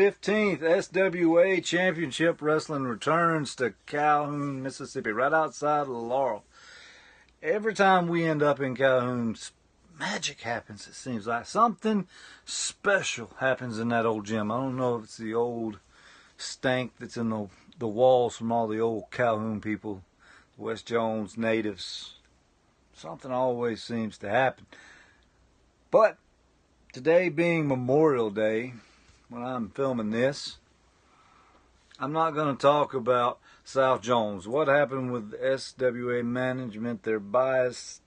15th, SWA Championship Wrestling returns to Calhoun, Mississippi, right outside of Laurel. Every time we end up in Calhoun, magic happens, it seems like. Something special happens in that old gym. I don't know if it's the old stank that's in the walls from all the old Calhoun people, West Jones natives. Something always seems to happen. But today being Memorial Day, when I'm filming this, I'm not going to talk about South Jones. What happened with SWA management, their bias?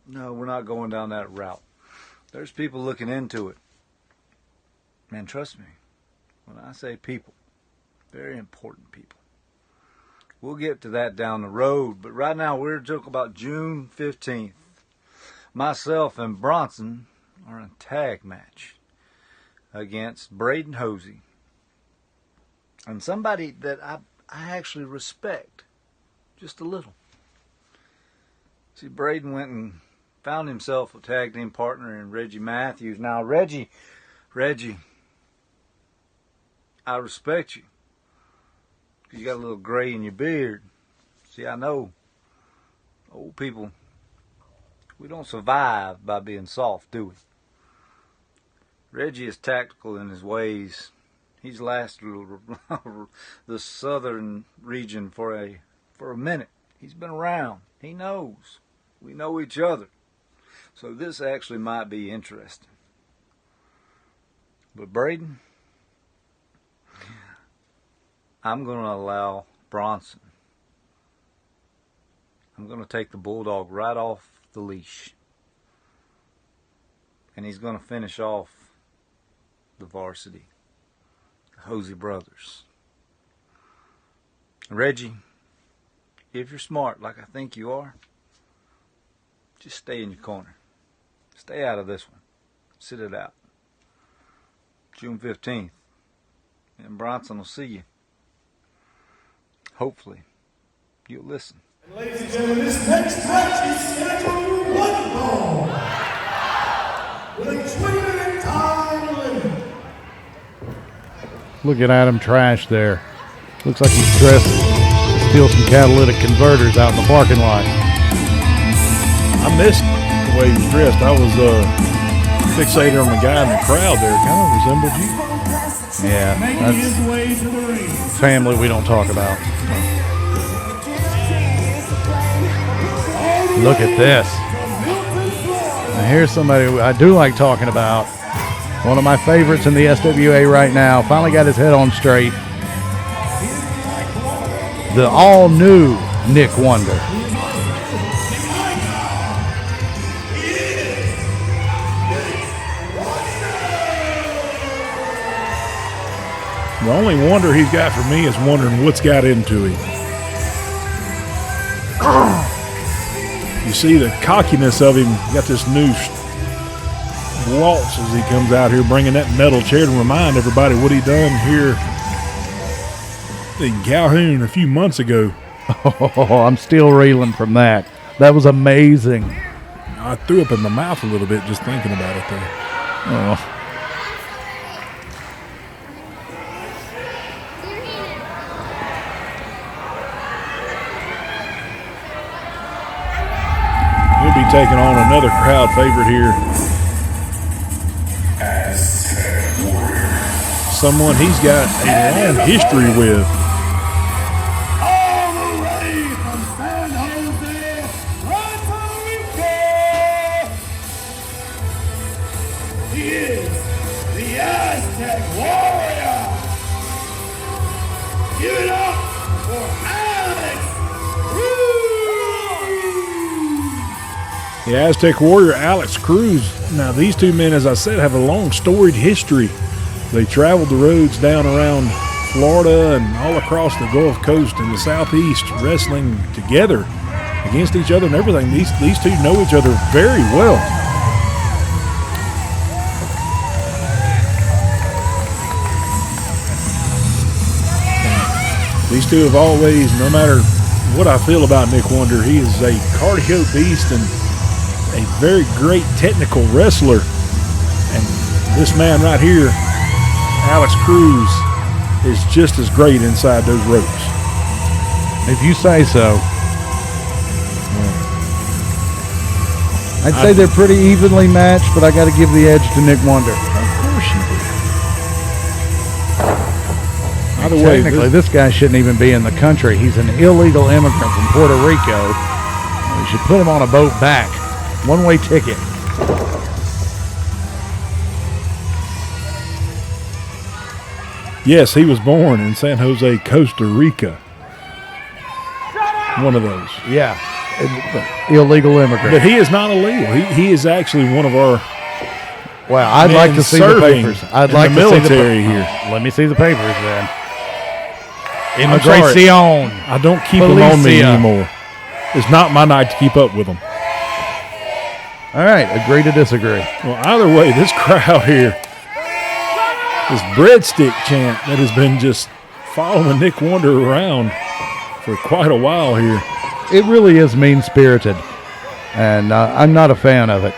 No, we're not going down that route. There's people looking into it. Man, trust me, when I say people, very important people. We'll get to that down the road, but right now we're talking about June 15th. Myself and Bronson are in a tag match against Braden Hosey and somebody that I actually respect just a little. See, Braden went and found himself a tag team partner in Reggie Matthews. Now, Reggie, I respect you because you got a little gray in your beard. See, I know old people, we don't survive by being soft, do we? Reggie is tactical in his ways. He's lasted the southern region for a minute. He's been around. He knows. We know each other. So this actually might be interesting. But Braden, I'm going to allow Bronson. I'm going to take the Bulldog right off the leash. And he's going to finish off the varsity, the Hosey brothers. Reggie, if you're smart like I think you are, just stay in your corner. Stay out of this one. Sit it out. June 15th. And Bronson will see you. Hopefully, you'll listen. And ladies and gentlemen, this next match is scheduled 1 ball. With a 20-minute time limit. Look at Adam Trash there. Looks like he's dressed to steal some catalytic converters out in the parking lot. I missed the way he was dressed. I was fixated on the guy in the crowd there. Kind of resembled you. Yeah, that's family we don't talk about. Look at this. Now here's somebody I do like talking about. One of my favorites in the SWA right now. Finally got his head on straight. The all-new Nick Wonder. The only wonder he's got for me is wondering what's got into him. You see the cockiness of him. Got this new waltz as he comes out here bringing that metal chair to remind everybody what he done here in Calhoun a few months ago. Oh, I'm still reeling from that. That was amazing. I threw up in my mouth a little bit just thinking about it there. Oh. He'll be taking on another crowd favorite here. Someone he's got a long history with. All the way from San Jose, Puerto Rico. He is the Aztec Warrior. Give it up for Alex Cruz. The Aztec Warrior, Alex Cruz. Now, these two men, as I said, have a long storied history. They traveled the roads down around Florida and all across the Gulf Coast and the Southeast, wrestling together against each other and everything. These two know each other very well. These two have always, no matter what I feel about Nick Wonder, he is a cardio beast and a very great technical wrestler. And this man right here Alex Cruz is just as great inside those ropes. If you say so. I'd say they're pretty evenly matched, but I got to give the edge to Nick Wonder. Of course you do. Either way, technically, this guy shouldn't even be in the country. He's an illegal immigrant from Puerto Rico. We should put him on a boat back. One-way ticket. Yes, he was born in San Jose, Costa Rica. One of those. Yeah. Illegal immigrant. But he is not illegal. He is actually one of our Well, I'd like to see the serving papers. I'd in like the to see the military here. Let me see the papers then. I'm sorry. Immigration. I don't keep them on me Policia. anymore. It's not my night to keep up with them. All right, agree to disagree. Well, either way, this crowd here, this breadstick chant that has been just following Nick Wonder around for quite a while here. It really is mean-spirited, and I'm not a fan of it.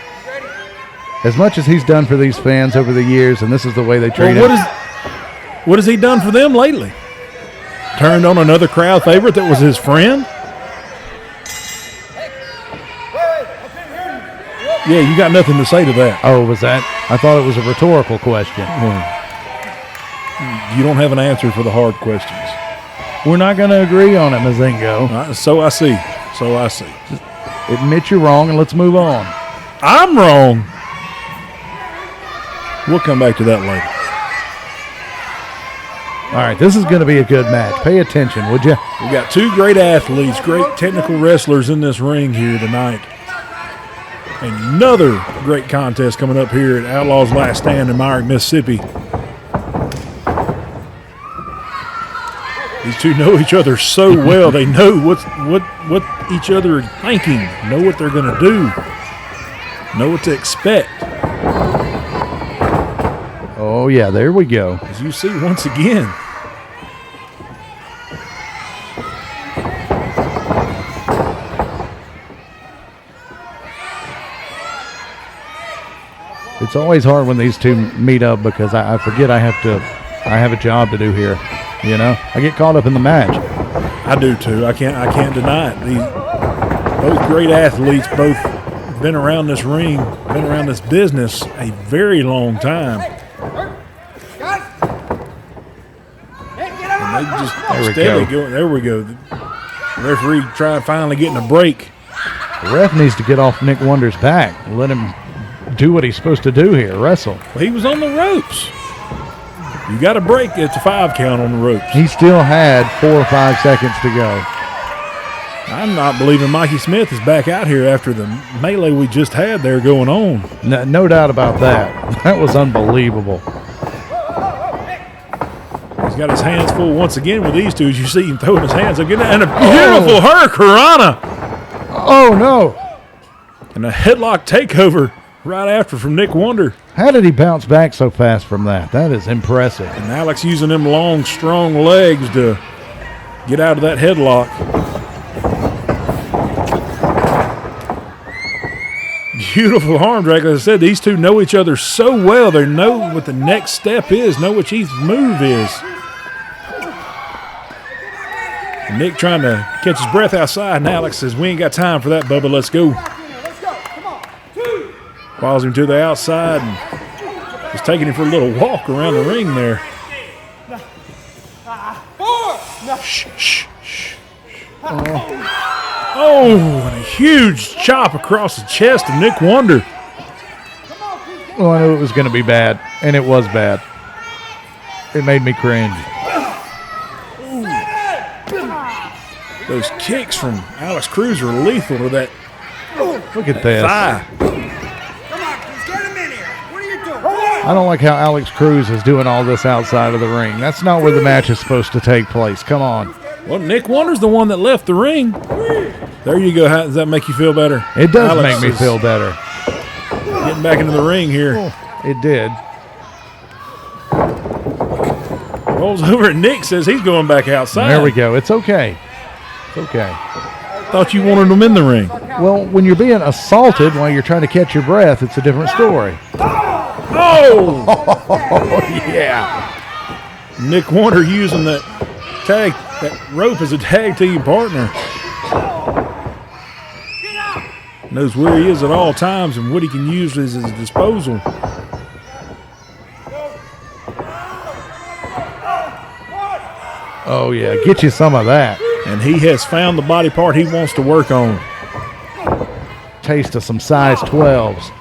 As much as he's done for these fans over the years, and this is the way they treat him. What has he done for them lately? Turned on another crowd favorite that was his friend? Yeah, you got nothing to say to that. Oh, was that? I thought it was a rhetorical question. You don't have an answer for the hard questions. We're not going to agree on it, Mazingo. So I see. So I see. Admit you're wrong, and let's move on. I'm wrong. We'll come back to that later. All right, this is going to be a good match. Pay attention, would you? We got two great athletes, great technical wrestlers in this ring here tonight. Another great contest coming up here at Outlaws Last Stand in Myrick, Mississippi. These two know each other so well. They know what each other are thinking, know what they're going to do, know what to expect. Oh, yeah, there we go. As you see once again. It's always hard when these two meet up because I forget I have a job to do here. You know, I get caught up in the match. I do too. I can't deny it. Both great athletes, both been around this ring, been around this business a very long time. And they just steadily go. There we go. The referee finally getting a break. The ref needs to get off Nick Wonder's back. Let him do what he's supposed to do here, wrestle. Well, he was on the ropes. You got a break. It's a 5 count on the ropes. He still had 4 or 5 seconds to go. I'm not believing Mikey Smith is back out here after the melee we just had there going on. No doubt about that. That was unbelievable. He's got his hands full once again with these two. As you see him throwing his hands up, and a beautiful hurricanrana. Oh, no. And a headlock takeover right after from Nick Wonder. How did he bounce back so fast from that? That is impressive. And Alex using them long, strong legs to get out of that headlock. Beautiful arm drag. As I said, these two know each other so well. They know what the next step is, know what each move is. And Nick trying to catch his breath outside, and Alex says, we ain't got time for that, Bubba. Let's go. Follows him to the outside and is taking him for a little walk around the ring there. Shh, shh, shh. Oh, and a huge chop across the chest of Nick Wonder. Well, I knew it was going to be bad, and it was bad. It made me cringe. Those kicks from Alex Cruz are lethal to that Look at this. thigh. I don't like how Alex Cruz is doing all this outside of the ring. That's not where the match is supposed to take place. Come on. Well, Nick Wonder's the one that left the ring. There you go. How does that make you feel better? It does Alex make me is feel better. Getting back into the ring here. It did. Rolls over and Nick says he's going back outside. There we go. It's okay. It's okay. Thought you wanted him in the ring. Well, when you're being assaulted while you're trying to catch your breath, it's a different story. Oh! Oh, yeah. Nick Wonder using that rope as a tag team partner. Knows where he is at all times and what he can use as his disposal. Oh, yeah, get you some of that. And he has found the body part he wants to work on. Taste of some size 12s.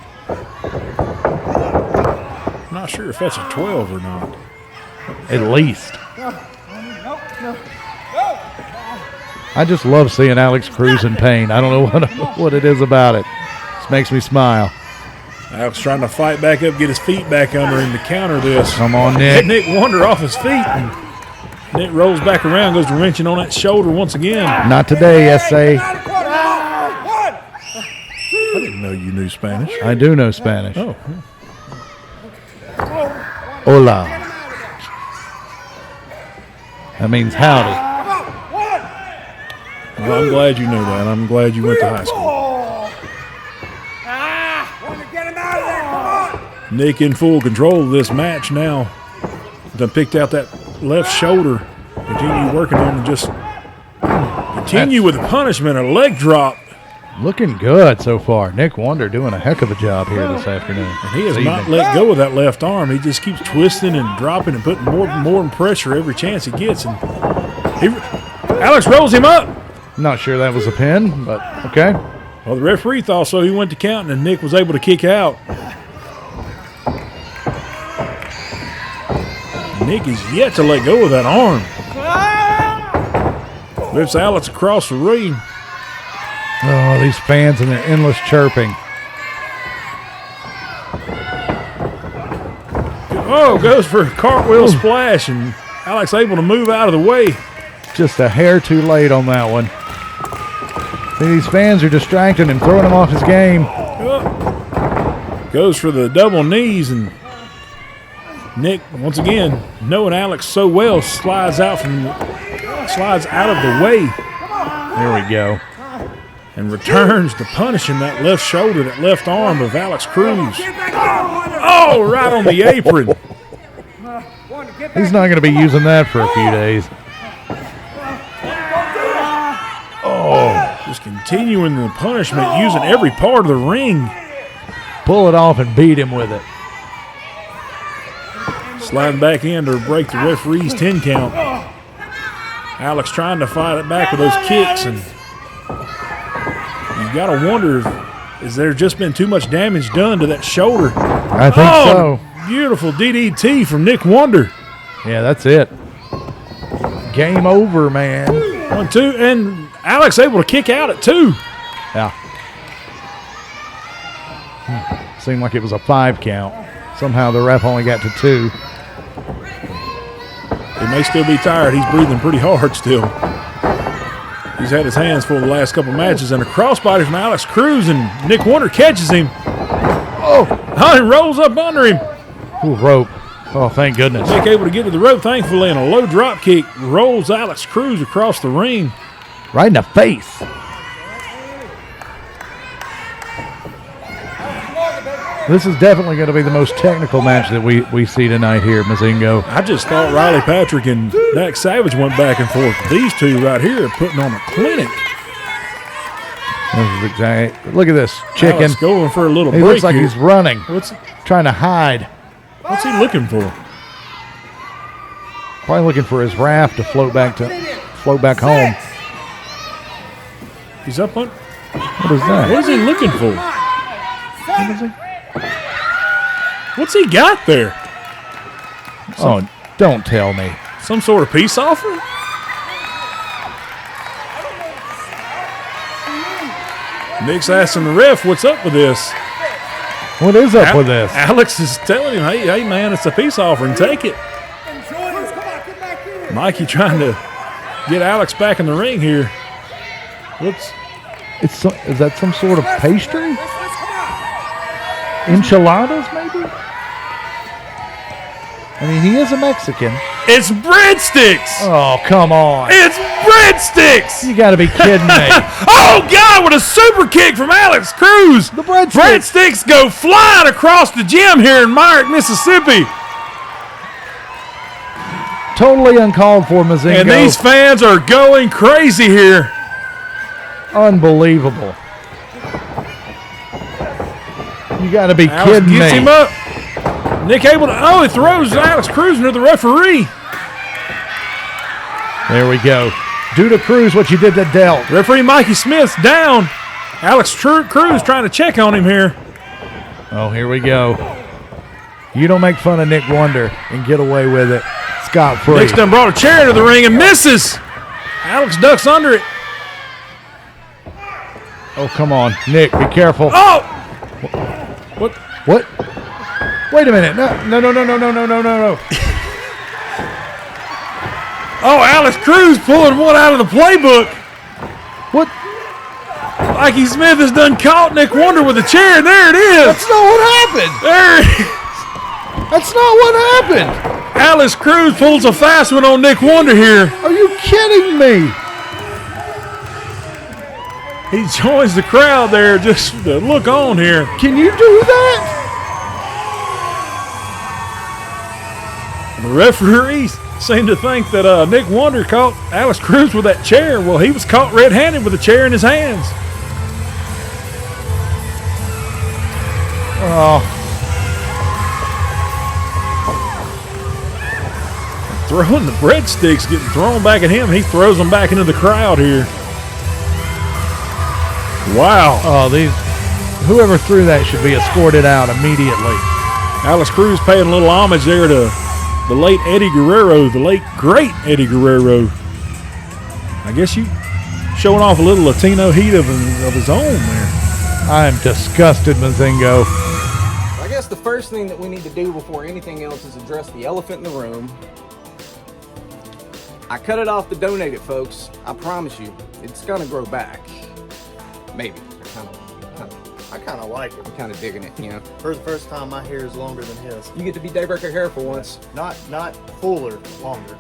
I'm not sure if that's a 12 or not. At least. I just love seeing Alex Cruz in pain. I don't know what it is about it. This makes me smile. Alex trying to fight back up, get his feet back under him to counter this. Come on, Nick. Nick Wonder off his feet. And Nick rolls back around, goes to wrenching on that shoulder once again. Not today, S.A. I didn't know you knew Spanish. I do know Spanish. Oh. Hola. That means howdy. Well, I'm glad you know that. I'm glad you went to high school. Nick in full control of this match now. Done picked out that left shoulder. Continue working on and just continue with the punishment, a leg drop. Looking good so far. Nick Wonder doing a heck of a job here this afternoon. And he has not let go of that left arm. He just keeps twisting and dropping and putting more pressure every chance he gets. And Alex rolls him up. Not sure that was a pin, but okay. Well, the referee thought so. He went to counting, and Nick was able to kick out. Nick is yet to let go of that arm. Lifts Alex across the ring. Oh, these fans and their endless chirping. Oh, goes for a cartwheel splash, and Alex able to move out of the way. Just a hair too late on that one. See, these fans are distracting and throwing him off his game. Goes for the double knees, and Nick, once again, knowing Alex so well, slides out of the way. There we go. And returns to punishing that left shoulder, that left arm of Alex Cruz. Oh, right on the apron. He's not going to be using that for a few days. Just continuing the punishment, using every part of the ring. Pull it off and beat him with it. Sliding back in to break the referee's 10 count. Alex trying to fight it back with those kicks, and you got to wonder, is there just been too much damage done to that shoulder? I think so. Beautiful DDT from Nick Wonder. Yeah, that's it. Game over, man. 1, 2, and Alex able to kick out at 2. Yeah. Seemed like it was a 5 count. Somehow the ref only got to 2. He may still be tired. He's breathing pretty hard still. He's had his hands full the last couple matches, and a crossbody from Alex Cruz, and Nick Wonder catches him. Oh, and rolls up under him. Ooh, rope. Oh, thank goodness. Nick able to get to the rope, thankfully, and a low drop kick rolls Alex Cruz across the ring. Right in the face. This is definitely going to be the most technical match that we see tonight here, Mazingo. I just thought Riley Patrick and Dak Savage went back and forth. These two right here are putting on a clinic. This is exactly. Look at this chicken. Alex going for a little break. He looks like here. he's running. Trying to hide. What's he looking for? Probably looking for his raft to float back home. He's up on. What is that? What is he looking for? What's he got there? Oh, don't tell me. Some sort of peace offering? Nick's asking the ref, what's up with this? What is up with this? Alex is telling him, hey, man, it's a peace offering. Take it. Mikey trying to get Alex back in the ring here. Is that some sort of pastry? Enchiladas, maybe? I mean, he is a Mexican. It's breadsticks! Oh, come on. It's breadsticks! You got to be kidding me. Oh, God, what a super kick from Alex Cruz. The breadsticks. Breadsticks go flying across the gym here in Myrick, Mississippi. Totally uncalled for, Mazingo. And these fans are going crazy here. Unbelievable. You got to be Alex kidding me. gets him up. Nick able to, he throws Alex Cruz into the referee. There we go. Do to Cruz what you did to Delk. Referee Mikey Smith's down. Alex Cruz trying to check on him here. Oh, here we go. You don't make fun of Nick Wonder and get away with it scot-free. Nick's done brought a chair into the ring and misses. Alex ducks under it. Oh, come on. Nick, be careful. Oh! What? Wait a minute. No. Oh, Alex Cruz pulling one out of the playbook. What? Mikey Smith has done caught Nick Wonder with a chair, and there it is. That's not what happened. There it is. That's not what happened. Alex Cruz pulls a fast one on Nick Wonder here. Are you kidding me? He joins the crowd there just to look on here. Can you do that? The referees seem to think that Nick Wonder caught Alex Cruz with that chair. Well, he was caught red-handed with a chair in his hands. Oh. Throwing the breadsticks, getting thrown back at him. He throws them back into the crowd here. Wow. Oh, whoever threw that should be escorted out immediately. Alex Cruz paying a little homage there to the late Eddie Guerrero, the late great Eddie Guerrero. I guess you showing off a little Latino heat of his own there. I am disgusted, Mazingo. I guess the first thing that we need to do before anything else is address the elephant in the room. I cut it off to donate it, folks. I promise you, it's gonna grow back. Maybe. I kind of like it. I'm kind of digging it, you know. For the first time, my hair is longer than his. You get to be Daybreaker hair for once. Not fuller, longer.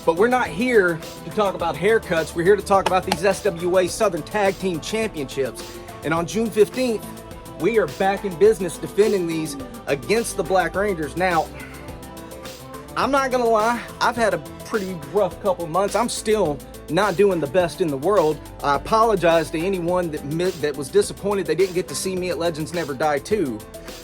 But we're not here to talk about haircuts. We're here to talk about these SWA Southern Tag Team Championships. And on June 15th, we are back in business defending these against the Black Rangers. Now, I'm not gonna lie, I've had a pretty rough couple months. I'm still not doing the best in the world. I apologize to anyone that was disappointed they didn't get to see me at Legends Never Die 2.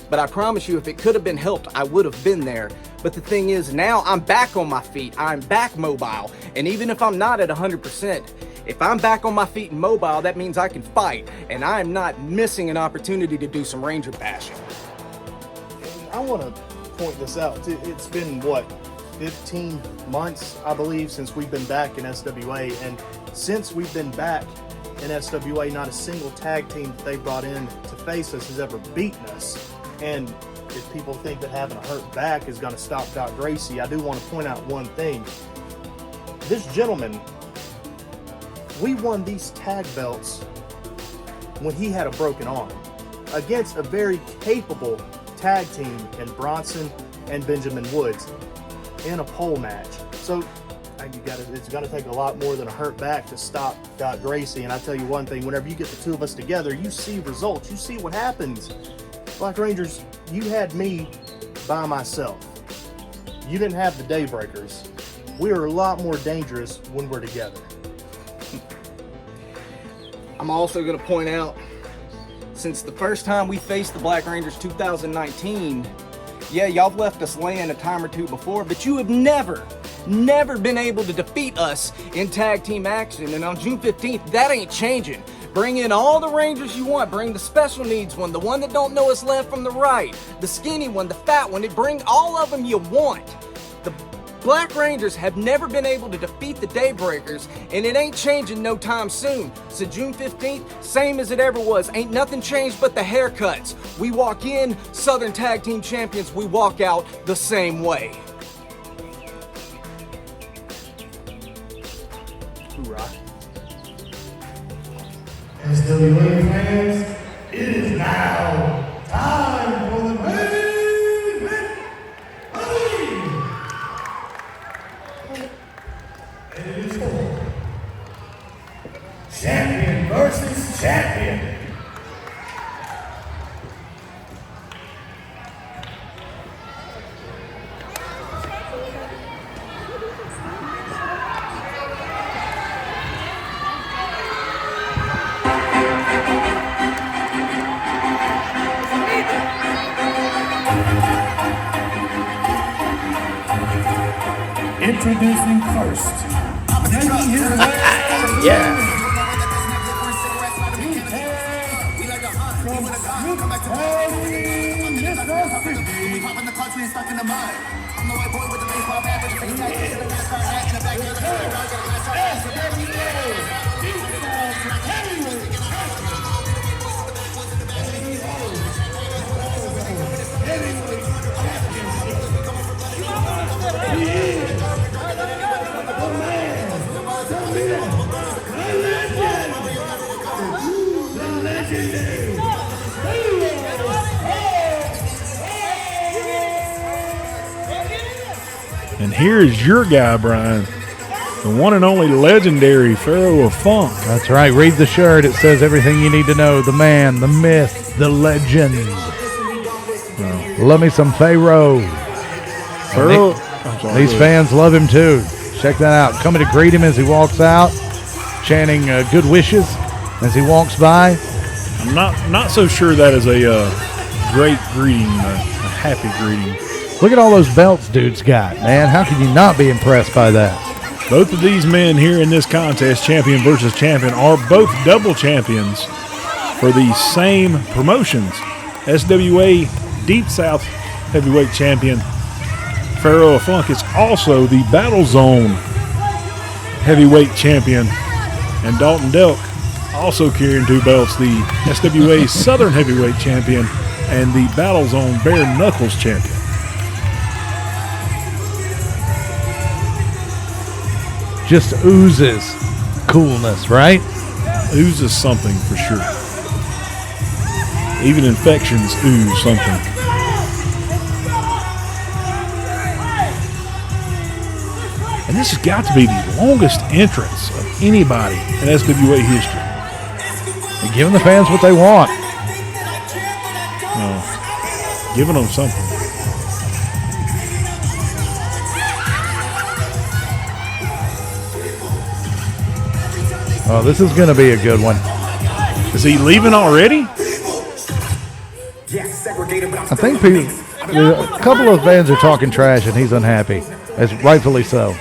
But I promise you, if it could have been helped, I would have been there. But the thing is, now I'm back on my feet. I'm back mobile. And even if I'm not at 100%, if I'm back on my feet and mobile, that means I can fight. And I am not missing an opportunity to do some Ranger bashing. I want to point this out. It's been, 15 months, I believe, since we've been back in SWA. And since we've been back in SWA, not a single tag team that they brought in to face us has ever beaten us. And if people think that having a hurt back is going to stop Doc Gracie, I do want to point out one thing. This gentleman, we won these tag belts when he had a broken arm against a very capable tag team in Bronson and Benjamin Woods in a pole match. So it's going to take a lot more than a hurt back to stop Doc Gracie. And I tell you one thing, whenever you get the two of us together, you see results. You see what happens. Black Rangers, you had me by myself. You didn't have the Daybreakers. We are a lot more dangerous when we're together. I'm also going to point out, since the first time we faced the Black Rangers 2019, yeah, y'all have left us laying a time or two before, but you have never been able to defeat us in tag team action. And on June 15th, that ain't changing. Bring in all the Rangers you want. Bring the special needs one, the one that don't know us left from the right, the skinny one, the fat one. Bring all of them you want. The Black Rangers have never been able to defeat the Daybreakers, and it ain't changing no time soon. So June 15th, same as it ever was. Ain't nothing changed but the haircuts. We walk in, Southern Tag Team Champions. We walk out the same way. Hoorah. SWA fans, it is now time for the main event. And it is for champion versus champion. Introducing first. Making his way. Yeah. And here's your guy, Brian, the one and only legendary Pharaoh of Funk. That's right. Read the shirt. It says everything you need to know. The man, the myth, the legend. Love me some Pharaoh. Pharaoh. These fans love him too. Check that out. Coming to greet him as he walks out, chanting good wishes as he walks by. I'm not so sure that is a great greeting, a happy greeting. Look at all those belts dude's got, man. How can you not be impressed by that? Both of these men here in this contest, champion versus champion, are both double champions for the same promotions. SWA Deep South Heavyweight Champion Pharaoh of Funk is also the Battle Zone Heavyweight Champion. And Dalton Delk also carrying 2 belts, the SWA Southern Heavyweight Champion and the Battle Zone Bare Knuckles Champion. Just oozes coolness, right? Oozes something for sure. Even infections ooze something. And this has got to be the longest entrance of anybody in SWA history. They're giving the fans what they want. No, giving them something. Oh, this is going to be a good one. Is he leaving already? I think a couple of fans are talking trash, and he's unhappy, as rightfully so.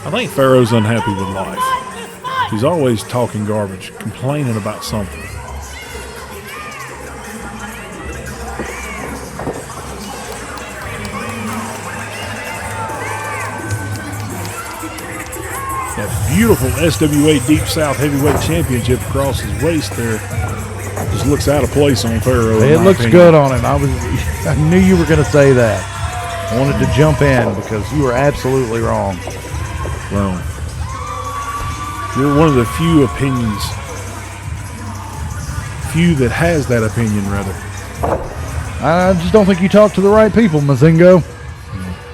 I think Pharaoh's unhappy with life. He's always talking garbage, complaining about something. That beautiful SWA Deep South Heavyweight Championship across his waist there just looks out of place on Pharaoh. It looks good on him. I knew you were going to say that. I wanted to jump in because you were absolutely wrong. Well, you're one of the few that has that opinion, rather. I just don't think you talk to the right people, Mazingo.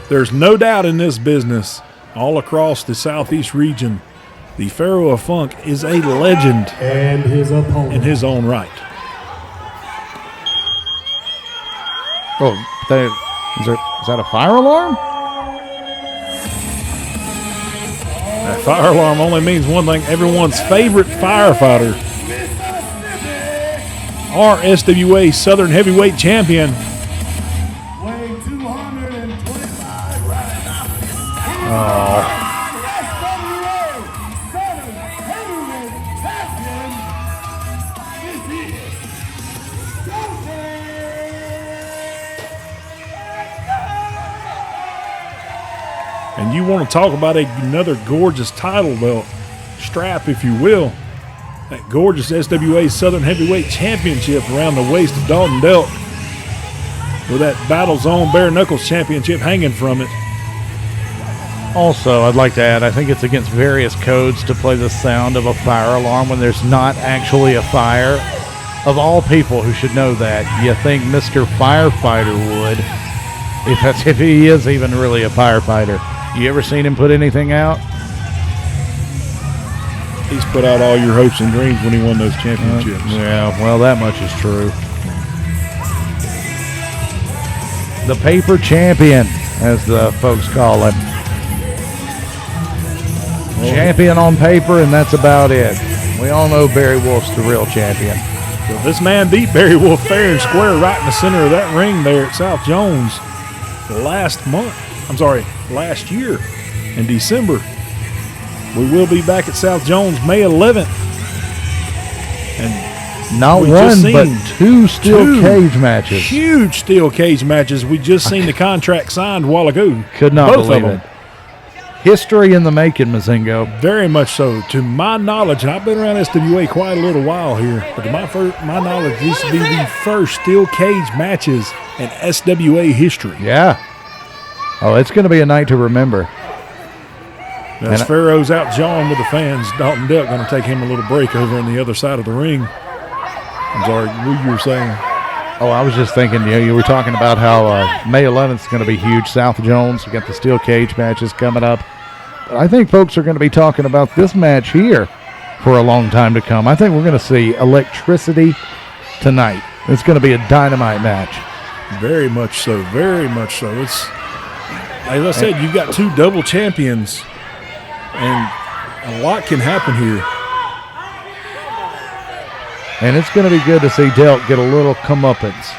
There's no doubt in this business, all across the southeast region, the Pharaoh of Funk is a legend And his opponent. in his own right. Oh, is that a fire alarm? That fire alarm only means one thing. Everyone's favorite firefighter, our SWA Southern Heavyweight Champion, Weighing 225 right now. Oh, SWA Southern Heavyweight Champion. This is Dalton. and you want to talk about another gorgeous title belt, strap if you will, that gorgeous SWA Southern Heavyweight Championship around the waist of Dalton Delk with that Battle Zone Bare Knuckles Championship hanging from it. also, I'd like to add, I think it's against various codes to play the sound of a fire alarm when there's not actually a fire. Of all people who should know that, you think Mr. Firefighter would, if he is even really a firefighter. You ever seen him put anything out? He's put out all your hopes and dreams when he won those championships. Yeah, well, that much is true. The paper champion, as the folks call him. Champion on paper, and that's about it. We all know Barry Wolf's the real champion. Well, this man beat Barry Wolf fair and square right in the center of that ring there at South Jones last year. in December. We will be back at South Jones May 11th. And not one, but two steel cage matches. Huge steel cage matches. We just seen the contract signed a while ago. Could not Both believe of them. it. History in the making, Mazingo. Very much so. To my knowledge, and I've been around SWA quite a little while here, but to my knowledge, these would be the first steel cage matches in SWA history. Yeah. Oh, it's going to be a night to remember. As Pharaoh's out jawing with the fans, Dalton Delk going to take him a little break over on the other side of the ring. I'm sorry, what you were saying? Oh, I was just thinking, you were talking about how May 11th is going to be huge. South Jones, you got the steel cage matches coming up. But I think folks are going to be talking about this match here for a long time to come. I think we're going to see electricity tonight. It's going to be a dynamite match. Very much so, very much so. It's, as I said, you've got two double champions, and a lot can happen here. And it's going to be good to see Delk get a little comeuppance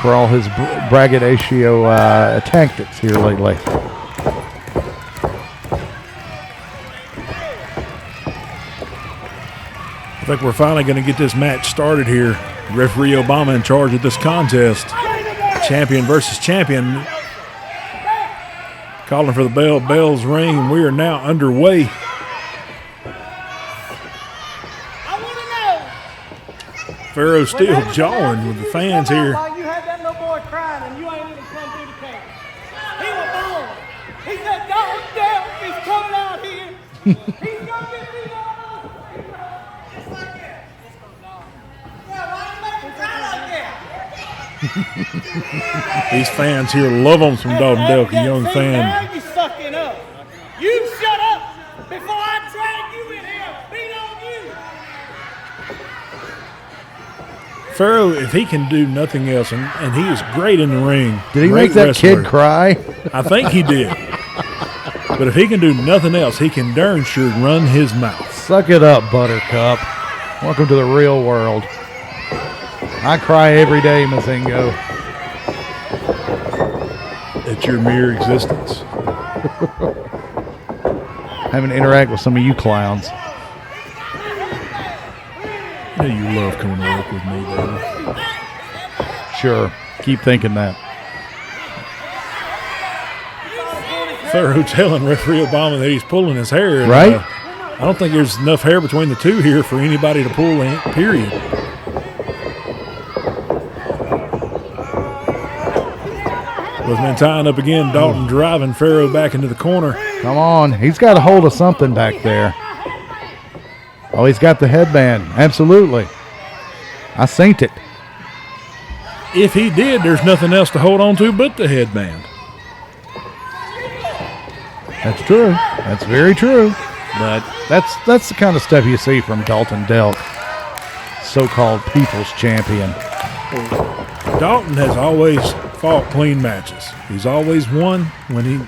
for all his braggadocio tactics here lately. I think we're finally going to get this match started here. Referee Obama in charge of this contest. Champion versus champion. Calling for the bell. Bells ring. We are now underway. Pharaoh still jawing with the fans here. You had that little boy crying and you ain't even come through the cage. He was born. He said, "Dalton Delk is coming out here. He's gonna get beat up." Just like that. Yeah, why you make him cry like that? These fans here love them from Dalton Delk, a young fan. Now you sucking up. You shut up before I drag you in here. Beat on you. Pharaoh, if he can do nothing else, and he is great in the ring. Did he great make that wrestler. kid cry? I think he did. But if he can do nothing else, he can darn sure run his mouth. Suck it up, Buttercup. Welcome to the real world. I cry every day, Mazingo. At your mere existence. Having to interact with some of you clowns. Yeah, you love coming to work with me, baby. Sure. Keep thinking that. Pharaoh telling referee Obama that he's pulling his hair. And, Right? I don't think there's enough hair between the two here for anybody to pull in, period. With tying up again, Dalton driving Pharaoh back into the corner. Come on. He's got a hold of something back there. Oh, he's got the headband. Absolutely. I synced it. If he did, there's nothing else to hold on to but the headband. That's true. That's very true. But that's the kind of stuff you see from Dalton Delk, so-called people's champion. Dalton has always fought clean matches. He's always won when he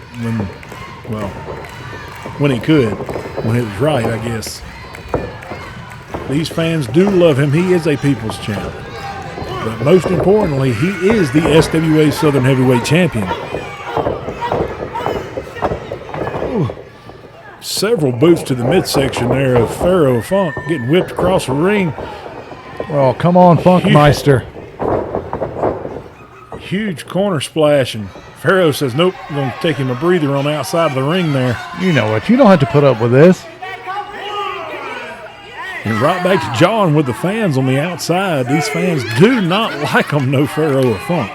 could, when it was right, I guess. These fans do love him. He is a people's champ. But most importantly, he is the SWA Southern Heavyweight Champion. Ooh. Several boots to the midsection there of Pharaoh Funk getting whipped across the ring. Oh, come on, Funkmeister. Huge corner splash, and Pharaoh says, nope, I'm going to take him a breather on the outside of the ring there. You know what? You don't have to put up with this. And right back to John with the fans on the outside. These fans do not like him, no Pharaoh or Funk.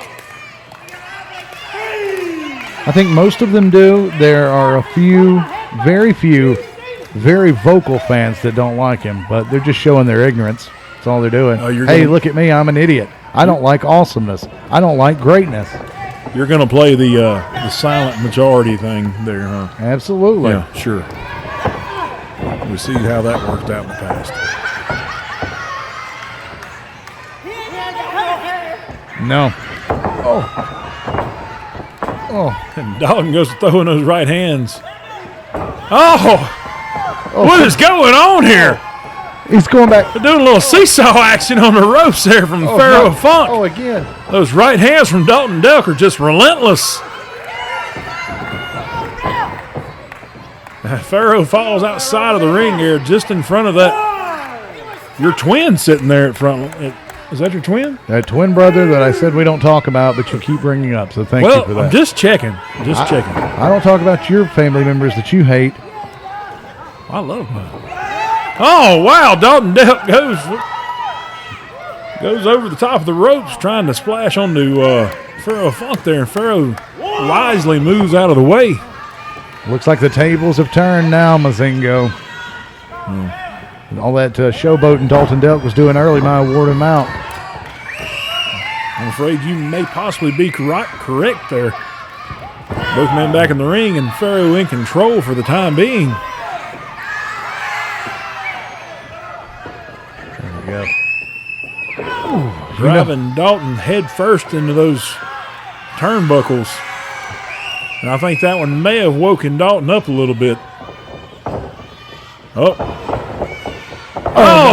I think most of them do. There are a few, very vocal fans that don't like him, but they're just showing their ignorance. That's all they're doing. Hey, look at me. I'm an idiot. I don't like awesomeness. I don't like greatness. You're going to play the silent majority thing there, huh? Absolutely. Yeah, sure. We see how that worked out in the past. No. Oh. And Dalton goes to throwing those right hands. Oh! What is going on here? He's going back. They're doing a little seesaw action on the ropes there from Pharaoh no. Funk. Oh, again. Those right hands from Dalton Delk are just relentless. Pharaoh falls outside of the ring here, just in front of that. Your twin sitting there at front. Is that your twin? That twin brother that I said we don't talk about, but you keep bringing up, so thank you for that. I'm just checking. Just checking. I don't talk about your family members that you hate. I love mine. Oh, wow. Dalton Delk goes over the top of the ropes trying to splash onto Pharaoh Funk there, and Pharaoh wisely moves out of the way. Looks like the tables have turned now, Mazingo. All that showboating Dalton Delk was doing early might have worn him out. I'm afraid you may possibly be correct there. Both men back in the ring and Pharaoh in control for the time being. There we go. Driving Dalton head first into those turnbuckles. And I think that one may have woken Dalton up a little bit. Oh,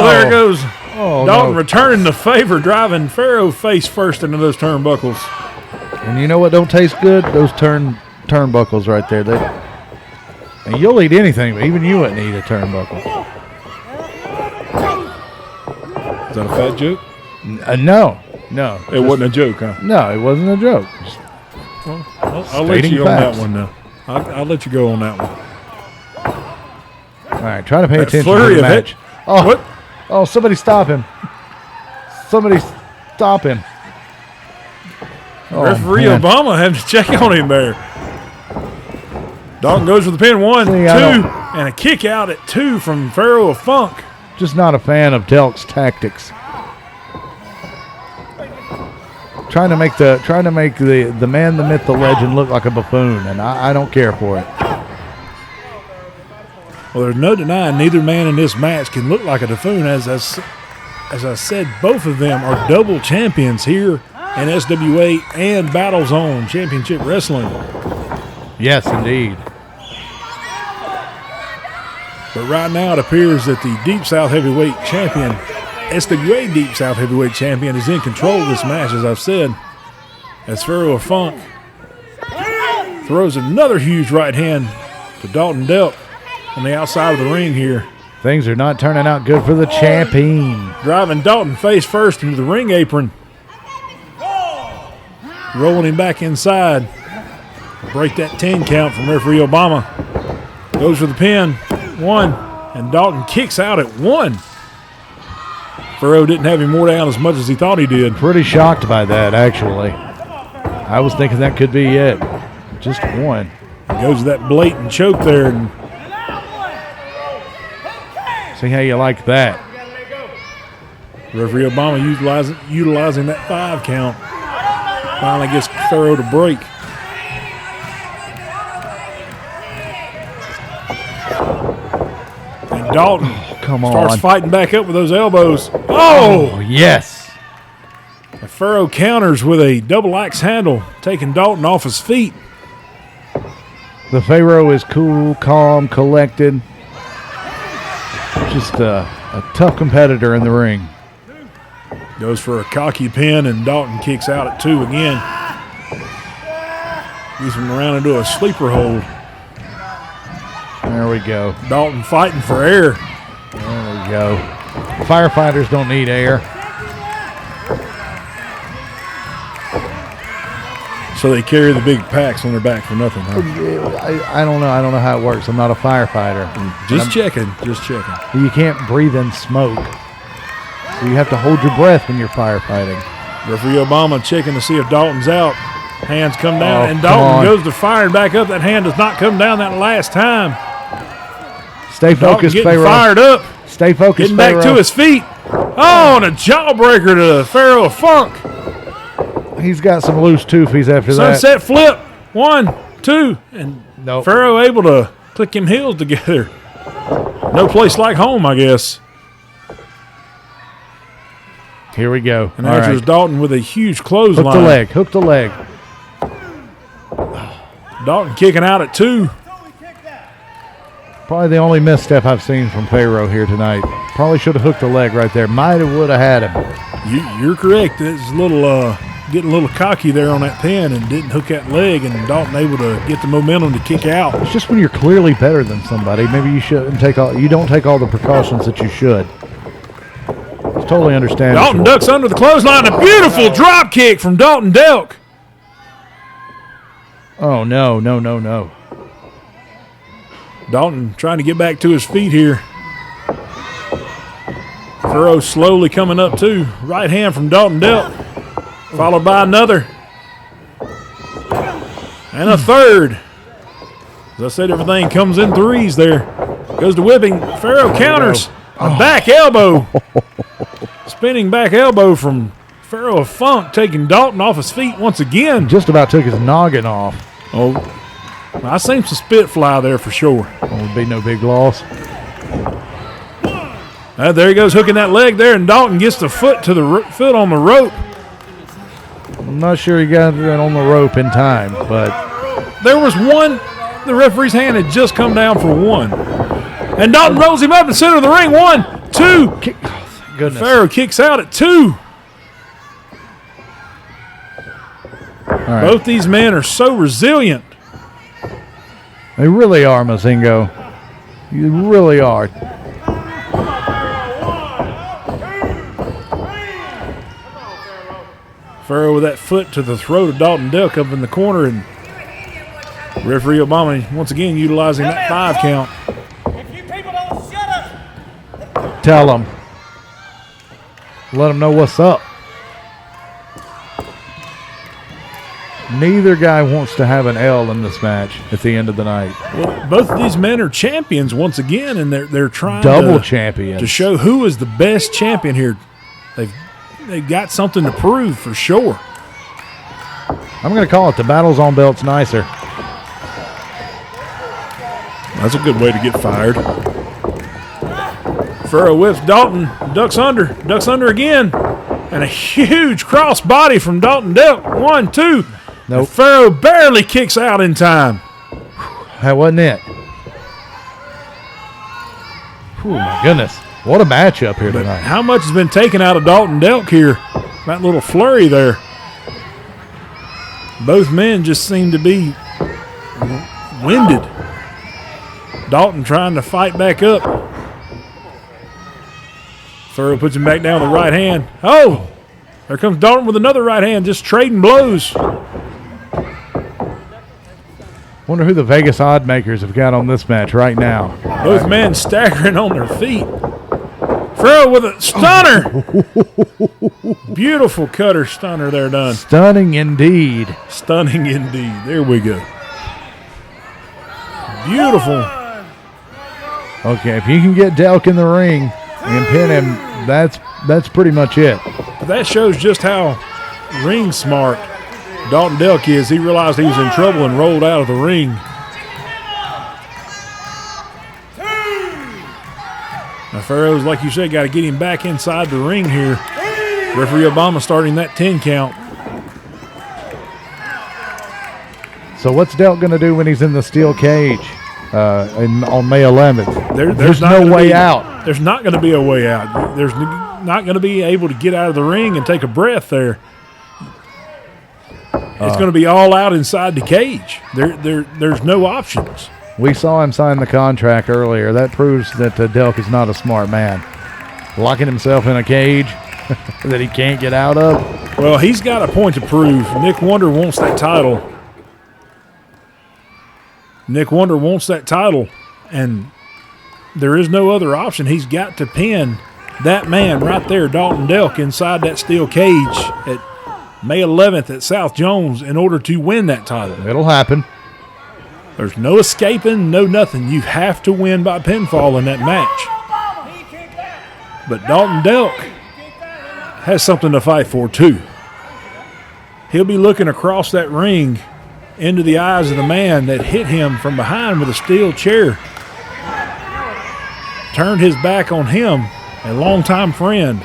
there it goes. Oh, Dalton no. returning the favor, driving Pharaoh face first into those turnbuckles. And you know what don't taste good? Those turnbuckles right there. And you'll eat anything, but even you wouldn't eat a turnbuckle. Is that a fat joke? No. It wasn't a joke, huh? No, it wasn't a joke. Just I'll let stating you facts. on that one now. I'll let you go on that one. All right, try to pay That attention flurry to the of match. it. Oh, What? Oh, somebody stop him. Somebody stop him. Oh, Referee man. Obama had to check on him there. Dalton goes for the pin. 1, See, 2, I don't- and a kick out at 2 from Pharaoh of Funk. Just not a fan of Delk's tactics. Trying to make the man, the myth, the legend look like a buffoon, and I don't care for it. Well, there's no denying neither man in this match can look like a buffoon. As I said, both of them are double champions here in SWA and Battle Zone Championship Wrestling. Yes, indeed. But right now it appears that the Deep South Heavyweight Champion, SWA Deep South Heavyweight Champion, is in control of this match, as I've said. As Pharaoh of Funk throws another huge right hand to Dalton Delk on the outside of the ring here. Things are not turning out good for the champion. Driving Dalton face first into the ring apron. Rolling him back inside. Break that 10 count from referee Obama. Goes for the pin. 1. And Dalton kicks out at 1. Pharaoh didn't have him more down as much as he thought he did. Pretty shocked by that, actually. I was thinking that could be it. Just 1. Goes to that blatant choke there. And See how you like that. referee Obama utilizing that 5 count. Finally gets Pharaoh to break. And Dalton Come starts on. fighting back up with those elbows. Oh, yes. Pharaoh counters with a double axe handle, taking Dalton off his feet. The Pharaoh is cool, calm, collected. Just a tough competitor in the ring. Goes for a cocky pin, and Dalton kicks out at 2 again. Moves him around into a sleeper hold. There we go. Dalton fighting for air. There we go. Firefighters don't need air. So they carry the big packs on their back for nothing, huh? I don't know. I don't know how it works. I'm not a firefighter. Just checking. You can't breathe in smoke. So you have to hold your breath when you're firefighting. Referee Obama checking to see if Dalton's out. Hands come down, Oh, and come Dalton on. goes to firing back up. That hand does not come down that last time. Stay Dalton focused, getting Pharaoh. fired up. Stay focused, Getting back Pharaoh. to his feet. Oh, and a jawbreaker to Pharaoh of Funk. He's got some loose toofies after that. Sunset flip. 1, 2. And Nope. Pharaoh able to click him heels together. No place like home, I guess. Here we go. And All answers right. Dalton with a huge Hook clothesline. the leg. Hook the leg. Dalton kicking out at 2. Probably the only misstep I've seen from Pharaoh here tonight. Probably should have hooked the leg right there. Might have would have had him. You're correct. It's a little getting a little cocky there on that pin and didn't hook that leg, and Dalton able to get the momentum to kick out. It's just when you're clearly better than somebody, maybe you shouldn't you don't take all the precautions that you should. It's totally understandable. Dalton ducks under the clothesline. A beautiful drop kick from Dalton Delk. Oh, no. Dalton trying to get back to his feet here. Pharaoh slowly coming up too. Right hand from Dalton Delk. Followed by another. And a third. As I said, everything comes in threes there. Goes to whipping. Pharaoh counters. A back elbow. Spinning back elbow from Pharaoh of Funk, taking Dalton off his feet once again. Just about took his noggin off. Oh, I seen some spit fly there for sure. Would be no big loss. There he goes, hooking that leg there, and Dalton gets the foot to the foot on the rope. I'm not sure he got it on the rope in time, but there was one. The referee's hand had just come down for one, and Dalton rolls him up in the center of the ring. 1, 2. Thank goodness. Pharaoh kicks out at 2. All right. Both these men are so resilient. They really are, Mazingo. You really are. Pharaoh with that foot to the throat of Dalton Delk up in the corner, and referee Obama once again utilizing that 5 count. If you people don't shut up, Tell them. Let them know what's up. Neither guy wants to have an L in this match at the end of the night. Well, both of these men are champions once again, and they're trying double champions to show who is the best champion here. They've got something to prove for sure. I'm going to call it the battles on belts nicer. That's a good way to get fired. Pharaoh whips Dalton, ducks under again, and a huge cross body from Dalton Delk. 1, 2. Nope. Pharaoh barely kicks out in time. That wasn't it. Oh, my goodness. What a matchup here But tonight. how much has been taken out of Dalton Delk here? That little flurry there. Both men just seem to be winded. Dalton trying to fight back up. Pharaoh puts him back down with the right hand. Oh! There comes Dalton with another right hand, just trading blows. Wonder who the Vegas odd makers have got on this match right now. Both men staggering on their feet. Pharaoh with a stunner. Beautiful cutter stunner there done. Stunning indeed. Stunning indeed. There we go. Beautiful. Okay, if you can get Delk in the ring and pin him, that's pretty much it. That shows just how ring smart Dalton Delk is. He realized he was in trouble and rolled out of the ring. Now Pharaoh's, like you said, got to get him back inside the ring here. Referee Obama starting that 10 count. So what's Delk going to do when he's in the steel cage on May 11th? There's no way out. There's not going to be a way out. There's not going to be able to get out of the ring and take a breath there. It's going to be all out inside the cage. There's no options. We saw him sign the contract earlier. That proves that Delk is not a smart man. Locking himself in a cage that he can't get out of. Well, he's got a point to prove. Nick Wonder wants that title. Nick Wonder wants that title, and there is no other option. He's got to pin that man right there, Dalton Delk, inside that steel cage at May 11th at South Jones in order to win that title. It'll happen. There's no escaping, no nothing. You have to win by pinfall in that match. But Dalton Delk has something to fight for, too. He'll be looking across that ring into the eyes of the man that hit him from behind with a steel chair. Turned his back on him, a longtime friend.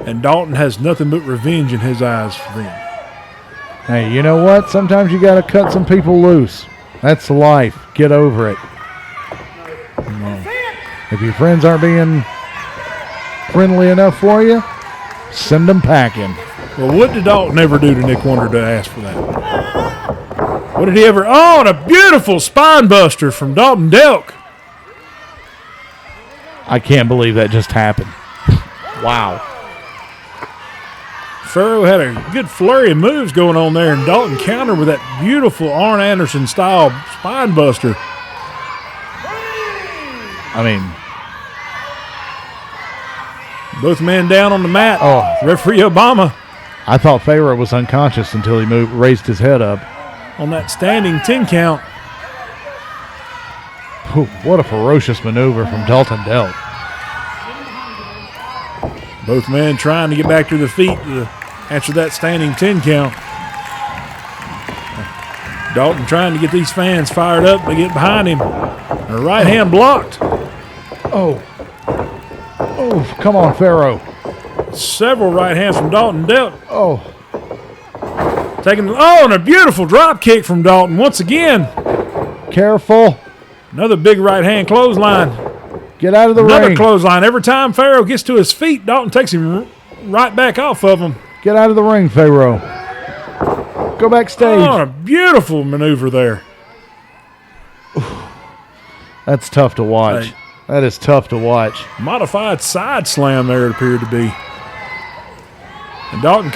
And Dalton has nothing but revenge in his eyes for them. Hey, you know what? Sometimes you got to cut some people loose. That's life. Get over it. If your friends aren't being friendly enough for you, send them packing. Well, what did Dalton ever do to Nick Wonder to ask for that? What did he ever? Oh, and a beautiful spine buster from Dalton Delk. I can't believe that just happened. Wow. Pharaoh had a good flurry of moves going on there, and Dalton countered with that beautiful Arn Anderson-style spine buster. I mean, both men down on the mat. Oh. Referee Obama I thought Pharaoh was unconscious until he raised his head up. on that standing 10 count. Whew, what a ferocious maneuver from Dalton Delk. Both men trying to get back to their feet after that standing 10 count. Dalton trying to get these fans fired up to get behind him. A right hand blocked. Oh, come on, Pharaoh. Several right hands from Dalton Delk. Oh, And a beautiful drop kick from Dalton once again. careful. Another big right hand clothesline. Get out of the Another ring. clothesline. Every time Pharaoh gets to his feet, Dalton takes him right back off of him. Get out of the ring, Pharaoh. Go backstage. Oh, a beautiful maneuver there. That's tough to watch. Hey. That is tough to watch. Modified side slam there it appeared to be. And Dalton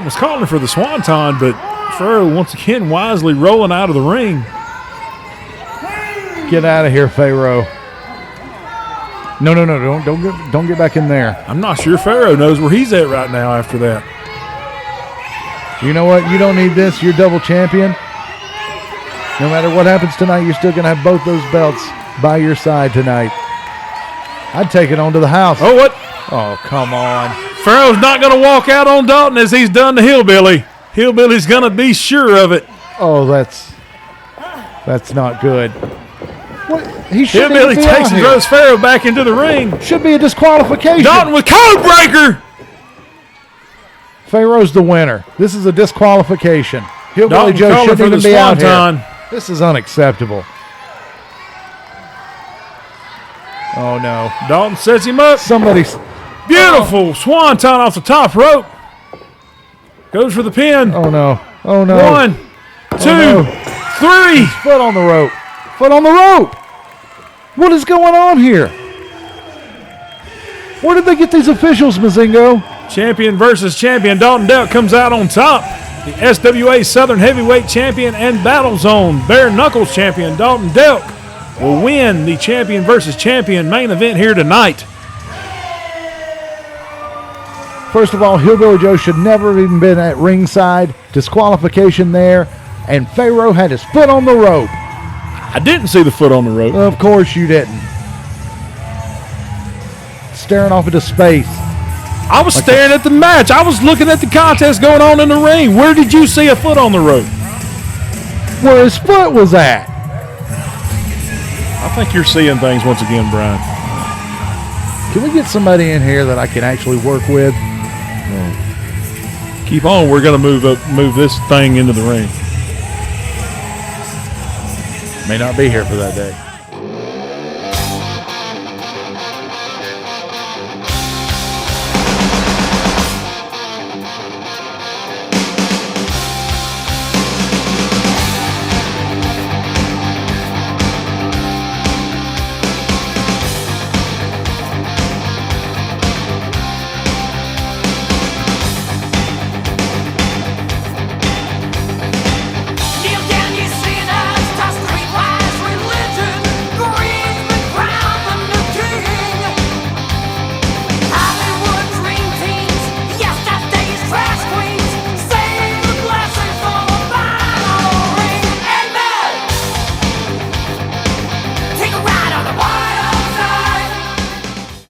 was calling for the swanton, but Pharaoh once again wisely rolling out of the ring. Get out of here, Pharaoh. No, don't get back in there. I'm not sure Pharaoh knows where he's at right now after that. You know what? You don't need this. You're double champion. No matter what happens tonight, you're still going to have both those belts by your side tonight. I'd take it on to the house. Oh, what? Oh, come on. Pharaoh's not going to walk out on Dalton as he's done to Hillbilly. Hillbilly's going to be sure of it. Oh, that's not good. What? He should Hillbilly takes and throws Pharaoh back into the ring. Should be a disqualification. Dalton with code breaker. Pharaoh's the winner. This is a disqualification. Hillbilly Dalton Joe calling shouldn't for even the be out swanton. here. This is unacceptable. Oh, no. Dalton sets him up. Somebody's... Beautiful swanton off the top rope. Goes for the pin. Oh, no. Oh, no. 1, 2, 3. Foot on the rope. Foot on the rope. What is going on here? Where did they get these officials, Mazingo? Champion versus champion. Dalton Delk comes out on top. The SWA Southern Heavyweight Champion and Battle Zone Bare Knuckles Champion Dalton Delk will win the champion versus champion main event here tonight. First of all, Hillbilly Joe should never have even been at ringside. Disqualification there. And Pharaoh had his foot on the rope. I didn't see the foot on the rope. Of course you didn't. Staring off into space. I was staring at the match. I was looking at the contest going on in the ring. Where did you see a foot on the rope? Where his foot was at. I think you're seeing things once again, Brian. Can we get somebody in here that I can actually work with? Keep on. We're going to move this thing into the ring. May not be here for that day.